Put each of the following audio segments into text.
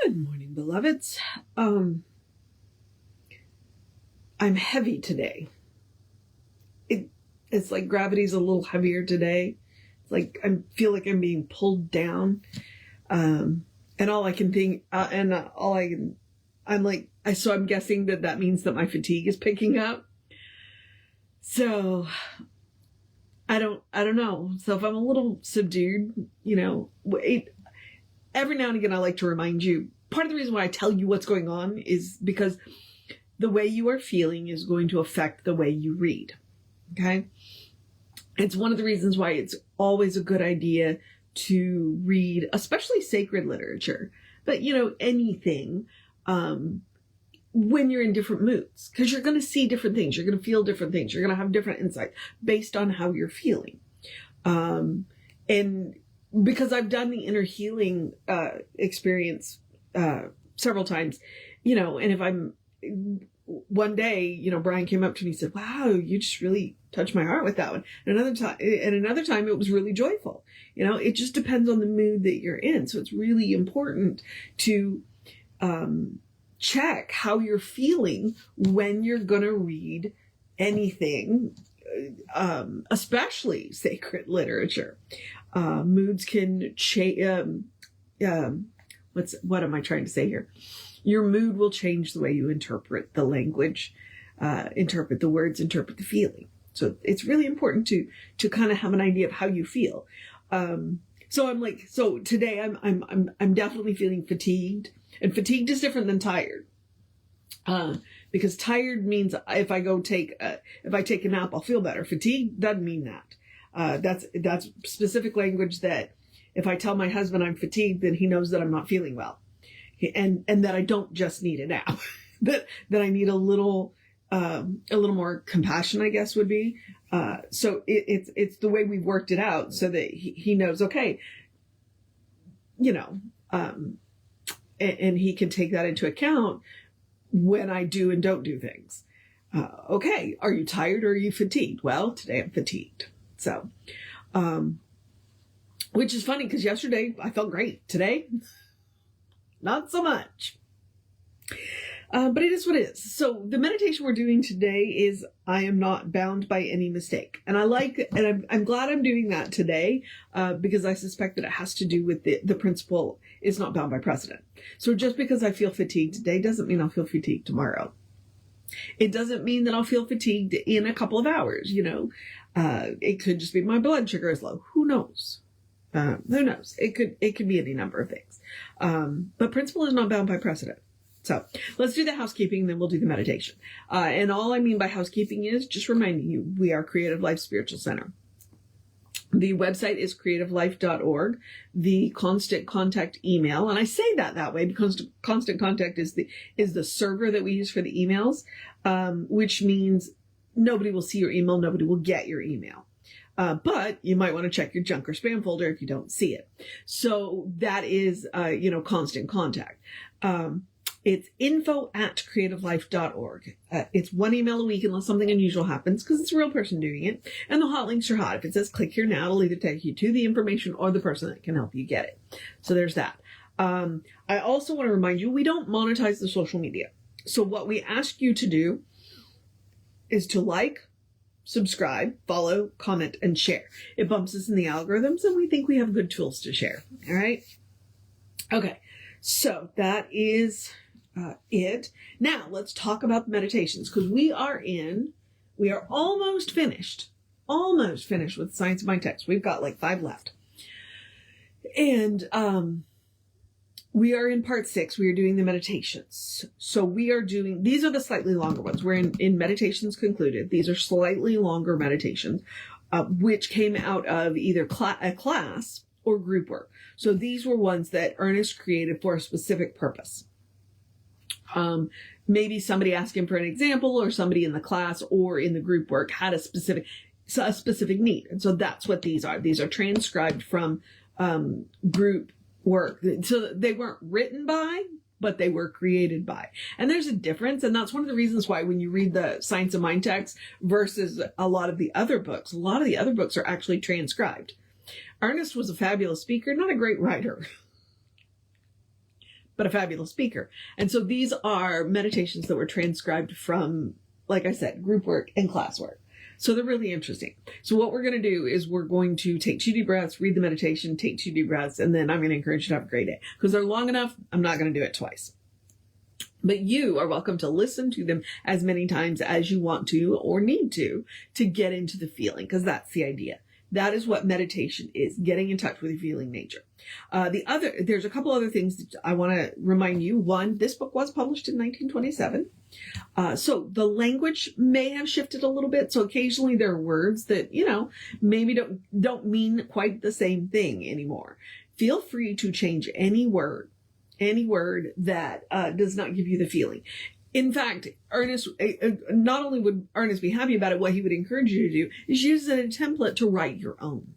Good morning, beloveds. I'm heavy today. It's like gravity's a little heavier today. It's like I feel like I'm being pulled down. And all I can think, I'm guessing that means that my fatigue is picking up. So I don't know. So if I'm a little subdued, every now and again, I like to remind you, part of the reason why I tell you what's going on is because the way you are feeling is going to affect the way you read. Okay. It's one of the reasons why it's always a good idea to read, especially sacred literature, but anything, when you're in different moods, because you're going to see different things. You're going to feel different things. You're going to have different insights based on how you're feeling. And because I've done the inner healing experience several times, and if I'm one day, Brian came up to me and said, "Wow, you just really touched my heart with that one." And another time it was really joyful. It just depends on the mood that you're in. So it's really important to check how you're feeling when you're going to read anything, especially sacred literature. Moods can change. What am I trying to say here? Your mood will change the way you interpret the language, interpret the words, interpret the feeling. So it's really important to kind of have an idea of how you feel. So today I'm definitely feeling fatigued, and fatigued is different than tired. Because tired means if I take a nap, I'll feel better. Fatigue doesn't mean that. That's specific language that if I tell my husband I'm fatigued, then he knows that I'm not feeling well. And that I don't just need a nap, that I need a little more compassion, I guess would be. So it's the way we've worked it out so that he knows, okay, and he can take that into account when I do and don't do things. Okay. Are you tired or are you fatigued? Well, today I'm fatigued. So, which is funny because yesterday I felt great. Today, not so much. But it is what it is. So the meditation we're doing today is I am not bound by any mistake. And I'm glad I'm doing that today, because I suspect that it has to do with the principle is not bound by precedent. So just because I feel fatigued today doesn't mean I'll feel fatigued tomorrow. It doesn't mean that I'll feel fatigued in a couple of hours, it could just be my blood sugar is low. Who knows? Who knows? It could be any number of things. But principle is not bound by precedent. So let's do the housekeeping, then we'll do the meditation. And all I mean by housekeeping is just reminding you, we are Creative Life Spiritual Center. The website is creativelife.org. The constant contact email, and I say that way because constant contact is the server that we use for the emails, which means nobody will see your email, nobody will get your email. But you might want to check your junk or spam folder if you don't see it. So that is, constant contact. It's info@creativelife.org. It's one email a week unless something unusual happens because it's a real person doing it. And the hot links are hot. If it says click here now, it'll either take you to the information or the person that can help you get it. So there's that. I also want to remind you, we don't monetize the social media. So what we ask you to do is to like, subscribe, follow, comment, and share. It bumps us in the algorithms, and we think we have good tools to share. All right? Okay. So that is it. Now let's talk about the meditations, because we are almost finished with Science of Mind text. We've got like 5 left. And we are in part 6. We are doing the meditations. So these are the slightly longer ones. We're in Meditations Concluded. These are slightly longer meditations, which came out of either a class or group work. So these were ones that Ernest created for a specific purpose. Maybe somebody asked him for an example, or somebody in the class or in the group work had a specific need. And so that's what these are. These are transcribed from group work. So they weren't written by, but they were created by. And there's a difference. And that's one of the reasons why when you read the Science of Mind text versus a lot of the other books are actually transcribed. Ernest was a fabulous speaker, not a great writer. but a fabulous speaker. And so these are meditations that were transcribed from, like I said, group work and classwork. So they're really interesting. So what we're going to do is we're going to take 2 deep breaths, read the meditation, take 2 deep breaths, and then I'm going to encourage you to have a great day. Because they're long enough, I'm not going to do it twice. But you are welcome to listen to them as many times as you want to or need to get into the feeling, because that's the idea. That is what meditation is, getting in touch with your feeling nature. There's a couple other things that I want to remind you. One, this book was published in 1927. So the language may have shifted a little bit. So occasionally there are words that, maybe don't mean quite the same thing anymore. Feel free to change any word that does not give you the feeling. In fact, Ernest, not only would Ernest be happy about it, what he would encourage you to do is use it as a template to write your own.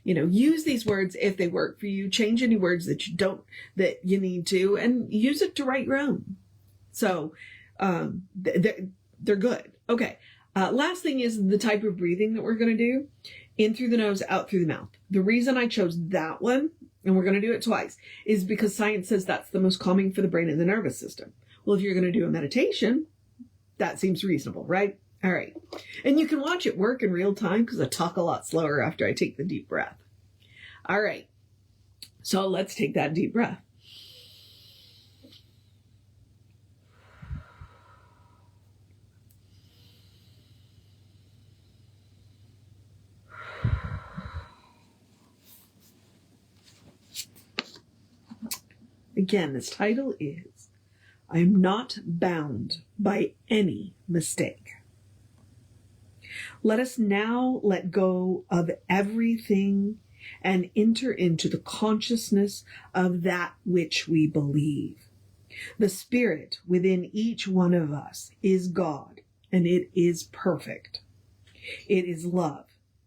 Use these words if they work for you. Change any words that you need to, and use it to write your own. So, they're good. Okay. Last thing is the type of breathing that we're going to do. In through the nose, out through the mouth. The reason I chose that one, and we're going to do it twice, is because science says that's the most calming for the brain and the nervous system. Well, if you're going to do a meditation, that seems reasonable, right? All right. And you can watch it work in real time because I talk a lot slower after I take the deep breath. All right. So let's take that deep breath. Again, this title is, I am not bound by any mistake. Let us now let go of everything and enter into the consciousness of that which we believe. The spirit within each one of us is God, and it is perfect. It is love,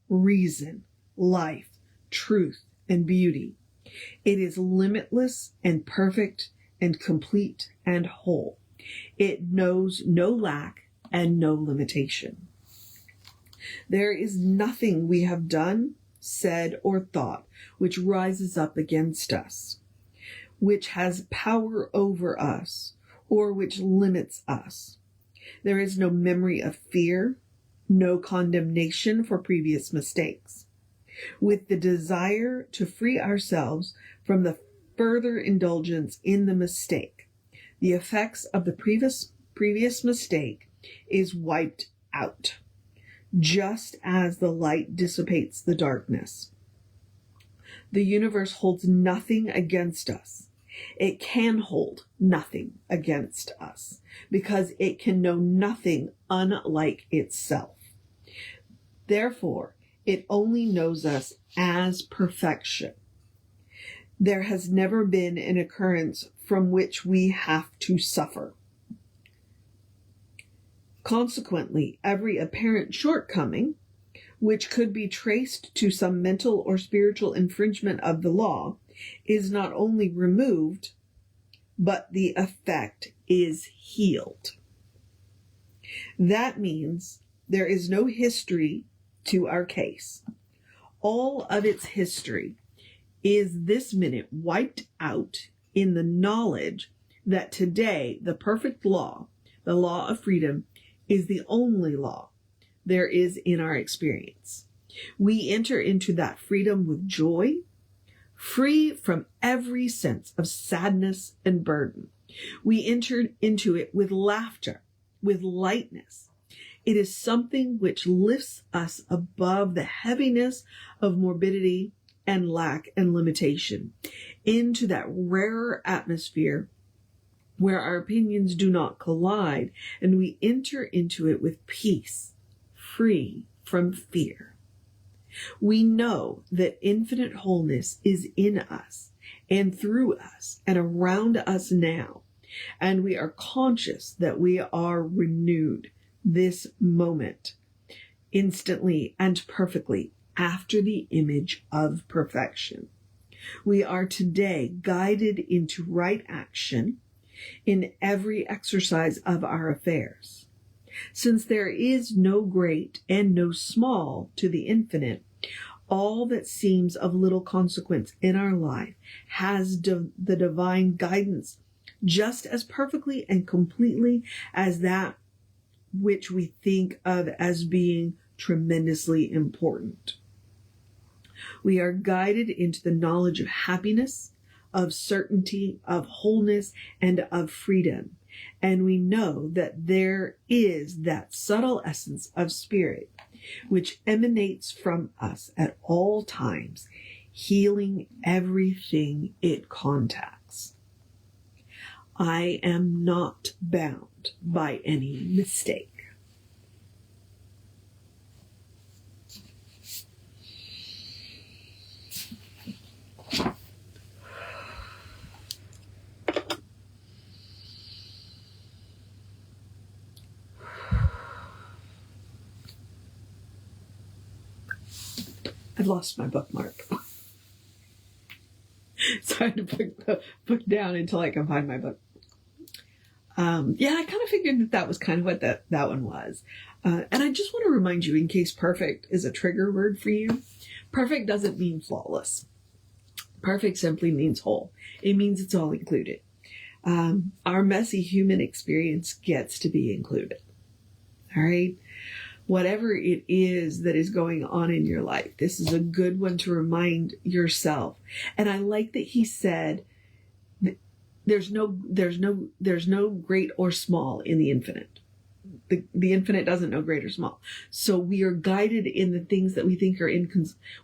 reason, life, truth, and beauty. It is limitless and perfect and complete and whole. It knows no lack and no limitation. There is nothing we have done, said, or thought which rises up against us, which has power over us, or which limits us. There is no memory of fear, no condemnation for previous mistakes. With the desire to free ourselves from the further indulgence in the mistake, the effects of the previous mistake is wiped out, just as the light dissipates the darkness. The universe holds nothing against us. It can hold nothing against us because it can know nothing unlike itself. Therefore, it only knows us as perfection. There has never been an occurrence from which we have to suffer. Consequently, every apparent shortcoming, which could be traced to some mental or spiritual infringement of the law, is not only removed, but the effect is healed. That means there is no history to our case. All of its history is this minute wiped out in the knowledge that today the perfect law, the law of freedom, is the only law there is in our experience. We enter into that freedom with joy, free from every sense of sadness and burden. We enter into it with laughter, with lightness. It is something which lifts us above the heaviness of morbidity and lack and limitation into that rarer atmosphere where our opinions do not collide, and we enter into it with peace, free from fear. We know that infinite wholeness is in us and through us and around us now, and we are conscious that we are renewed this moment, instantly and perfectly, after the image of perfection. We are today guided into right action in every exercise of our affairs. Since there is no great and no small to the infinite, all that seems of little consequence in our life has the divine guidance just as perfectly and completely as that which we think of as being tremendously important. We are guided into the knowledge of happiness, of certainty, of wholeness, and of freedom. And we know that there is that subtle essence of spirit which emanates from us at all times, healing everything it contacts. I am not bound by any mistake. I've lost my bookmark. So I had to put the book down until I can find my book. I kind of figured that was kind of what that one was. And I just want to remind you, in case perfect is a trigger word for you, perfect doesn't mean flawless. Perfect simply means whole. It means it's all included. Our messy human experience gets to be included. All right? Whatever it is that is going on in your life, this is a good one to remind yourself. And I like that he said, there's no great or small in the infinite. The infinite doesn't know great or small. So we are guided in the things that we think are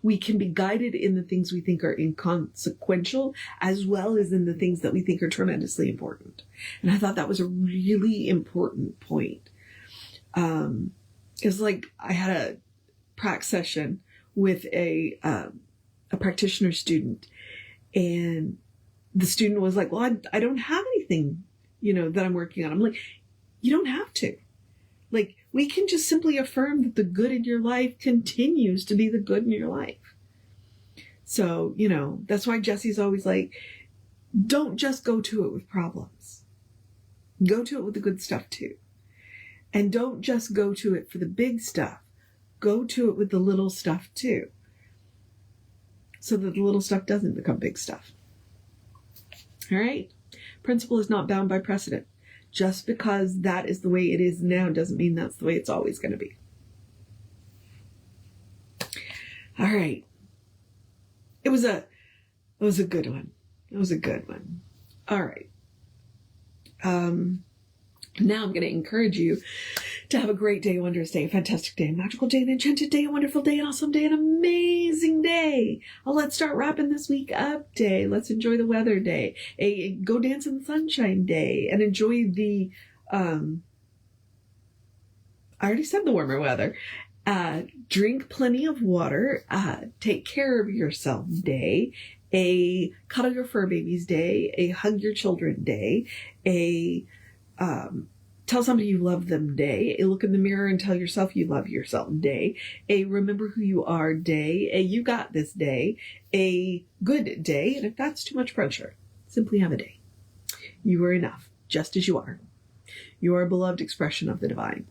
we can be guided in the things we think are inconsequential, as well as in the things that we think are tremendously important. And I thought that was a really important point. It's like I had a prac session with a practitioner student, and the student was like, well, I don't have anything, that I'm working on. I'm like, you don't have to. Like, we can just simply affirm that the good in your life continues to be the good in your life. So, that's why Jesse's always like, don't just go to it with problems. Go to it with the good stuff too. And don't just go to it for the big stuff. Go to it with the little stuff too. So that the little stuff doesn't become big stuff. All right? Principle is not bound by precedent. Just because that is the way it is now doesn't mean that's the way it's always going to be. All right. It was a good one. It was a good one. All right. Now I'm going to encourage you to have a great day, a wondrous day, a fantastic day, a magical day, an enchanted day, a wonderful day, an awesome day, an amazing day. Let's start wrapping this week up day. Let's enjoy the weather day, a go dance in the sunshine day, and enjoy the, I already said the warmer weather. Drink plenty of water, take care of yourself day, a cuddle your fur babies day, a hug your children day, a tell somebody you love them day, a look in the mirror and tell yourself you love yourself day, a remember who you are day, a you got this day, a good day. And if that's too much pressure, simply have a day. You are enough, just as you are. You are a beloved expression of the divine.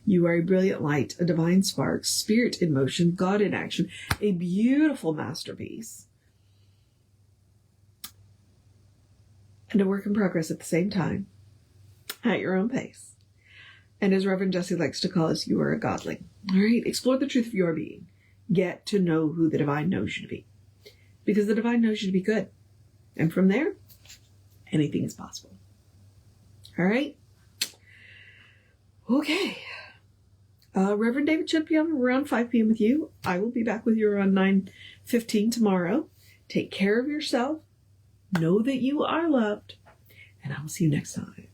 You are a brilliant light, a divine spark, spirit in motion, God in action, a beautiful masterpiece, and a work in progress at the same time. At your own pace. And as Reverend Jesse likes to call us, you are a godling. All right? Explore the truth of your being. Get to know who the divine knows you to be. Because the divine knows you to be good. And from there, anything is possible. All right? Okay. Reverend David should be on around 5 p.m. with you. I will be back with you around 9:15 tomorrow. Take care of yourself. Know that you are loved. And I will see you next time.